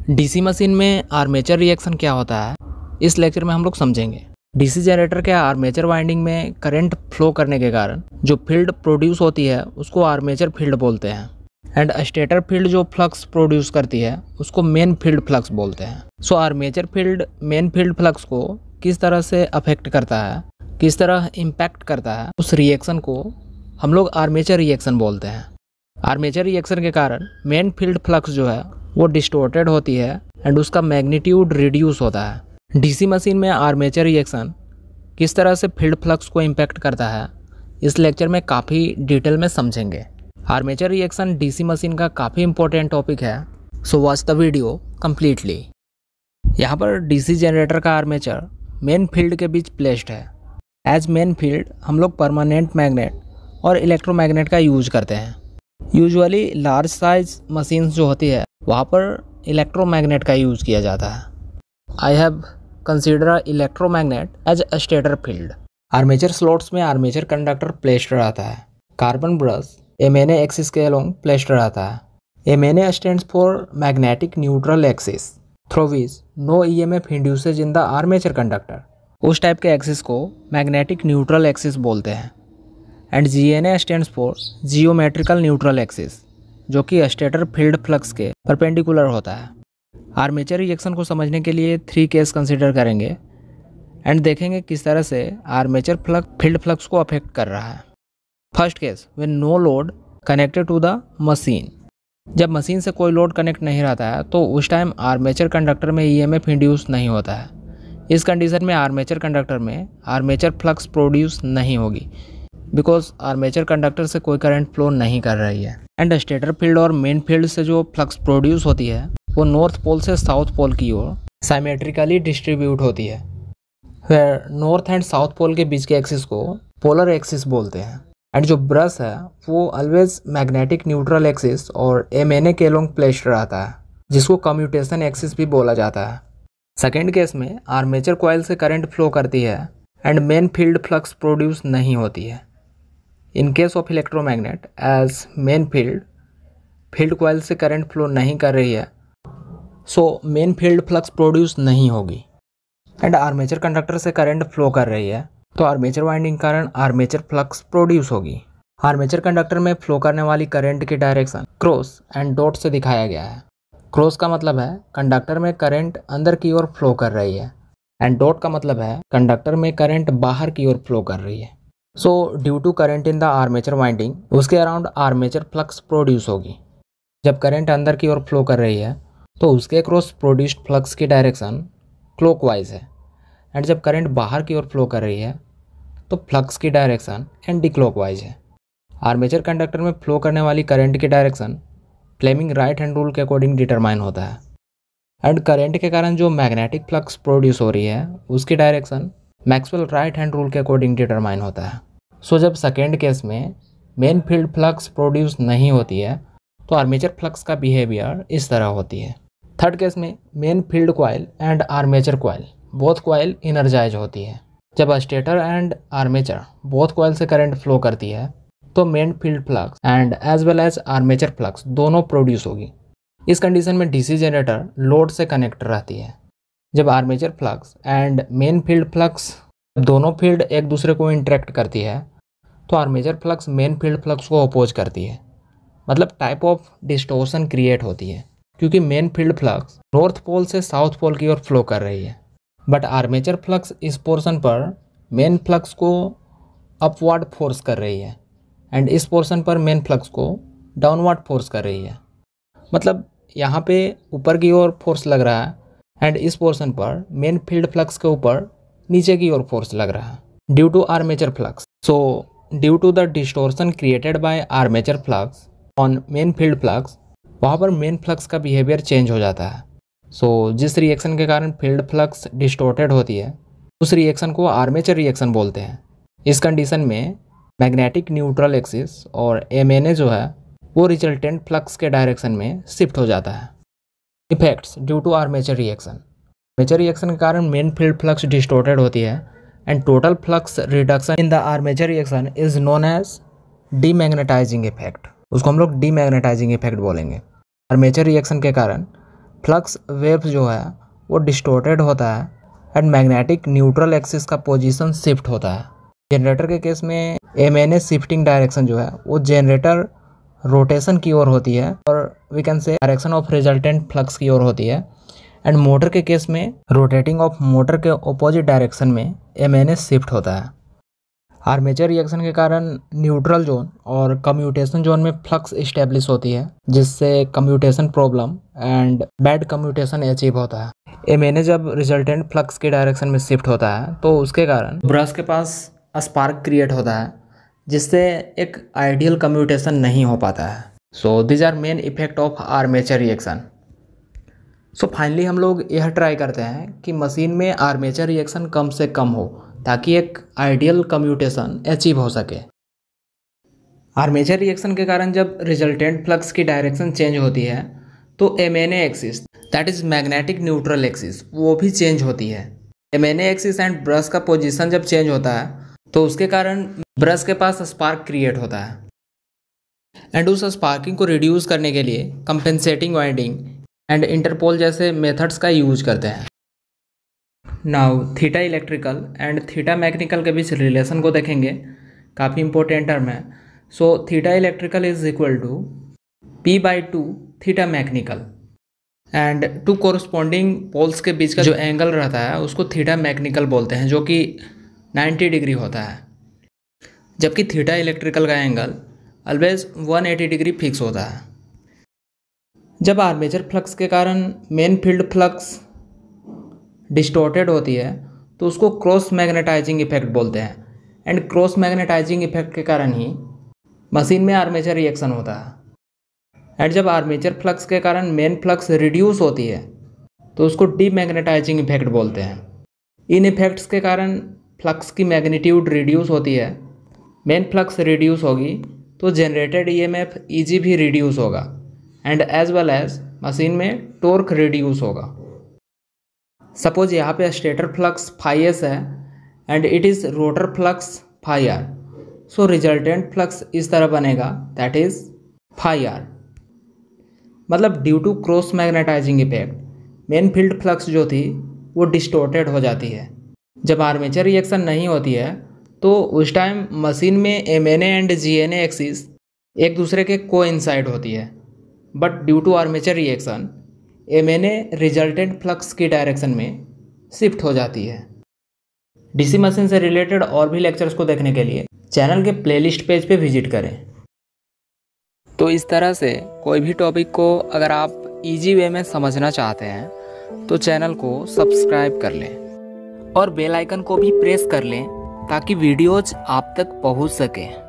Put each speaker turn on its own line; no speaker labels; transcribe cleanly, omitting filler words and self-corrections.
DC machine में armature reaction क्या होता है, इस लेक्चर में हम लोग समझेंगे। डीसी जनरेटर के आर्मेचर वाइंडिंग में करंट फ्लो करने के कारण जो फील्ड प्रोड्यूस होती है उसको आर्मेचर फील्ड बोलते हैं। एंड स्टेटर फील्ड जो फ्लक्स प्रोड्यूस करती है उसको मेन फील्ड फ्लक्स बोलते हैं। So armature field main field flux को किस तरह से अफेक्ट करता है, किस तरह इम्पैक्ट करता है, उस रिएक्शन को हम लोग आर्मेचर रिएक्शन बोलते हैं। आर्मेचर रिएक्शन के कारण मेन फील्ड फ्लक्स जो है वो डिस्टोर्टेड होती है एंड उसका मैग्नीट्यूड रिड्यूस होता है। डीसी मशीन में आर्मेचर रिएक्शन किस तरह से फील्ड फ्लक्स को इम्पैक्ट करता है, इस लेक्चर में काफ़ी डिटेल में समझेंगे। आर्मेचर रिएक्शन डीसी मशीन का काफ़ी इंपॉर्टेंट टॉपिक है, so watch the video completely. यहाँ पर डीसी जनरेटर का आर्मेचर मेन फील्ड के बीच प्लेस्ड है। एज मेन फील्ड हम लोग परमानेंट मैग्नेट और इलेक्ट्रोमैग्नेट का यूज करते हैं। यूजुअली लार्ज साइज मशीन्स जो होती है वहाँ पर इलेक्ट्रोमैग्नेट का यूज किया जाता है। I have consider electromagnet as a stator field. Armature slots में आर्मेचर कंडक्टर प्लेस्ड रहता है। कार्बन ब्रश एमएनए एक्सिस के अलोंग प्लेस्ड रहता है। MNA stands for magnetic neutral axis through which no EMF induces in the armature conductor. उस type के axis को magnetic neutral axis बोलते हैं। And GNA stands for geometrical neutral axis, जो कि स्टेटर फील्ड फ्लक्स के परपेंडिकुलर होता है। आर्मेचर रिएक्शन को समझने के लिए 3 केस कंसिडर करेंगे एंड देखेंगे किस तरह से आर्मेचर फील्ड फ्लक्स को अफेक्ट कर रहा है। First case, when no load connected to the machine. जब मशीन से कोई लोड कनेक्ट नहीं रहता है तो उस टाइम आर्मेचर कंडक्टर में ईएमएफ इंड्यूस नहीं होता है। इस कंडीशन में आर्मेचर कंडक्टर में आर्मेचर फ्लक्स प्रोड्यूस नहीं होगी, बिकॉज आर्मेचर कंडक्टर से कोई करंट फ्लो नहीं कर रही है। एंड स्टेटर फील्ड और मेन फील्ड से जो फ्लक्स प्रोड्यूस होती है वो नॉर्थ पोल से साउथ पोल की ओर साइमेट्रिकली डिस्ट्रीब्यूट होती है। फिर नॉर्थ एंड साउथ पोल के बीच के एक्सिस को पोलर एक्सिस बोलते हैं। एंड जो ब्रश है वो ऑलवेज मैग्नेटिक न्यूट्रल एक्सिस और एमएनए के अलोंग प्लेस्ड रहता है, जिसको कम्यूटेशन एक्सिस भी बोला जाता है। सेकेंड केस में आर्मेचर कॉइल से करंट फ्लो करती है and main field flux produce नहीं होती है। In case of electromagnet, as main field coil से करंट फ्लो नहीं कर रही है, so main field flux produce नहीं होगी। एंड आर्मेचर कंडक्टर से करंट फ्लो कर रही है तो आर्मेचर वाइंडिंग कारण आर्मेचर फ्लक्स प्रोड्यूस होगी। आर्मेचर कंडक्टर में फ्लो करने वाली करंट की डायरेक्शन क्रॉस एंड डॉट से दिखाया गया है। क्रॉस का मतलब है कंडक्टर में करंट अंदर की ओर फ्लो कर रही है एंड डॉट का मतलब है कंडक्टर में करंट बाहर की ओर फ्लो कर रही है। So due to current in the armature winding, उसके अराउंड आर्मेचर फ्लक्स प्रोड्यूस होगी। जब करंट अंदर की ओर फ्लो कर रही है तो उसके क्रॉस प्रोड्यूस्ड फ्लक्स की डायरेक्शन क्लॉकवाइज है। एंड जब करंट बाहर की ओर फ्लो कर रही है तो फ्लक्स की डायरेक्शन एंटी क्लॉकवाइज है। आर्मेचर कंडक्टर में फ्लो करने वाली करंट की direction Fleming right hand rule के अकॉर्डिंग डिटरमाइन होता है। एंड करंट के कारण जो मैग्नेटिक फ्लक्स प्रोड्यूस हो रही है उसकी direction Maxwell right hand rule के अकॉर्डिंग डिटरमाइन होता है। सो जब सेकेंड केस में मेन फील्ड फ्लक्स प्रोड्यूस नहीं होती है तो आर्मेचर फ्लक्स का बिहेवियर इस तरह होती है। थर्ड केस में main field coil and armature coil both coil energise होती है। जब stator and armature both coil से करंट फ्लो करती है तो main field flux and as well as armature flux दोनों प्रोड्यूस होगी। इस कंडीशन में डीसी जनरेटर लोड से कनेक्ट रहती है। जब armature flux and main field flux दोनों फील्ड एक दूसरे को इंटरेक्ट करती है तो armature flux main field flux को अपोज करती है। मतलब टाइप ऑफ डिस्टोर्शन क्रिएट होती है, क्योंकि main field flux north pole से साउथ पोल की ओर फ्लो कर रही है, बट आर्मेचर फ्लक्स इस पोर्शन पर मेन फ्लक्स को अपवर्ड फोर्स कर रही है एंड इस पोर्शन पर मेन फ्लक्स को डाउनवर्ड फोर्स कर रही है। मतलब यहाँ पे ऊपर की ओर फोर्स लग रहा है एंड इस पोर्शन पर मेन फील्ड फ्लक्स के ऊपर नीचे की ओर फोर्स लग रहा है due to armature flux. So due to the distortion created by armature flux on main field flux, वहाँ पर मेन फ्लक्स का बिहेवियर चेंज हो जाता है। सो जिस रिएक्शन के कारण फील्ड फ्लक्स डिस्टोर्टेड होती है उस रिएक्शन को आर्मेचर रिएक्शन बोलते हैं। इस कंडीशन में मैग्नेटिक न्यूट्रल एक्सिस और एमएनए जो है वो रिजल्टेंट फ्लक्स के डायरेक्शन में शिफ्ट हो जाता है। Effects due to armature reaction. Armature reaction के कारण मेन फील्ड फ्लक्स डिस्टोर्टेड होती है and total flux reduction in the armature reaction is known as demagnetising effect. उसको हम लोग डीमैग्नेटाइजिंग इफेक्ट बोलेंगे। आर्मेचर रिएक्शन के कारण फ्लक्स वेव्स जो है वो डिस्टोर्टेड होता है एंड मैग्नेटिक न्यूट्रल एक्सिस का पोजीशन शिफ्ट होता है। जनरेटर के केस में MNA शिफ्टिंग डायरेक्शन जो है वो जनरेटर रोटेशन की ओर होती है और we can say direction of resultant flux की ओर होती है। एंड मोटर के केस में रोटेटिंग ऑफ मोटर के ऑपोजिट डायरेक्शन में MNA शिफ्ट होता है। आर्मेचर रिएक्शन के कारण न्यूट्रल जोन और कम्यूटेशन जोन में फ्लक्स इस्टेब्लिश होती है, जिससे commutation problem and bad commutation achieve होता है। MNA जब रिजल्टेंट फ्लक्स के डायरेक्शन में शिफ्ट होता है तो उसके कारण ब्रश के पास स्पार्क क्रिएट होता है, जिससे एक आइडियल कम्यूटेशन नहीं हो पाता है। So these are main effect of armature reaction. So finally हम लोग यह ट्राई करते हैं कि मशीन में आर्मेचर रिएक्शन कम से कम हो ताकि एक आइडियल कम्यूटेशन अचीव हो सके। आर्मेचर रिएक्शन के कारण जब रिजल्टेंट फ्लक्स की डायरेक्शन चेंज होती है तो MNA axis that is magnetic neutral axis वो भी चेंज होती है। MNA एक्सिस एंड ब्रश का पोजीशन जब चेंज होता है तो उसके कारण ब्रश के पास स्पार्क क्रिएट होता है एंड उस स्पार्किंग को रिड्यूस करने के लिए कंपेंसेटिंग वाइंडिंग एंड इंटरपोल जैसे मेथड्स का यूज करते हैं। Now theta electrical and theta mechanical के बीच रिलेशन को देखेंगे, काफ़ी इंपॉर्टेंट टर्म है। So theta electrical is equal to P/2 theta mechanical and two corresponding poles के बीच का जो एंगल रहता है उसको थीटा मैकेनिकल बोलते हैं, जो कि 90 डिग्री होता है, जबकि थीटा इलेक्ट्रिकल का एंगल ऑलवेज 180 डिग्री फिक्स होता है। जब आर्मेचर फ्लक्स के कारण मेन फील्ड फ्लक्स डिस्टॉर्टेड होती है तो उसको क्रॉस मैग्नेटाइजिंग इफेक्ट बोलते हैं एंड क्रॉस मैग्नेटाइजिंग इफेक्ट के कारण ही मशीन में आर्मेचर रिएक्शन होता है। एंड जब आर्मेचर फ्लक्स के कारण मेन फ्लक्स रिड्यूस होती है तो उसको डीमैग्नेटाइजिंग इफेक्ट बोलते हैं। इन इफेक्ट्स के कारण फ्लक्स की मैग्नीट्यूड रिड्यूस होती है, मेन फ्लक्स रिड्यूस होगी तो जनरेटेड EMF EG भी रिड्यूस होगा and as well as machine में टॉर्क रिड्यूस होगा। सपोज यहाँ पे स्टेटर फ्लक्स φs है and it is rotor flux φr, so resultant flux इस तरह बनेगा दैट इज φr। मतलब due to cross magnetising effect main field flux जो थी वो डिस्टॉर्टेड हो जाती है। जब आर्मेचर रिएक्शन नहीं होती है तो उस टाइम मशीन में MNA एंड GNA एक्सिस एक दूसरे के कोइंसाइड होती है, but due to armature reaction MNA resultant flux की डायरेक्शन में शिफ्ट हो जाती है। DC मशीन से रिलेटेड और भी लेक्चर्स को देखने के लिए चैनल के प्लेलिस्ट पेज पे विजिट करें। तो इस तरह से कोई भी टॉपिक को अगर आप इजी वे में समझना चाहते हैं तो चैनल को सब्सक्राइब कर लें और बेल आइकन को भी प्रेस कर लें ताकि वीडियोज आप तक पहुंच सकें।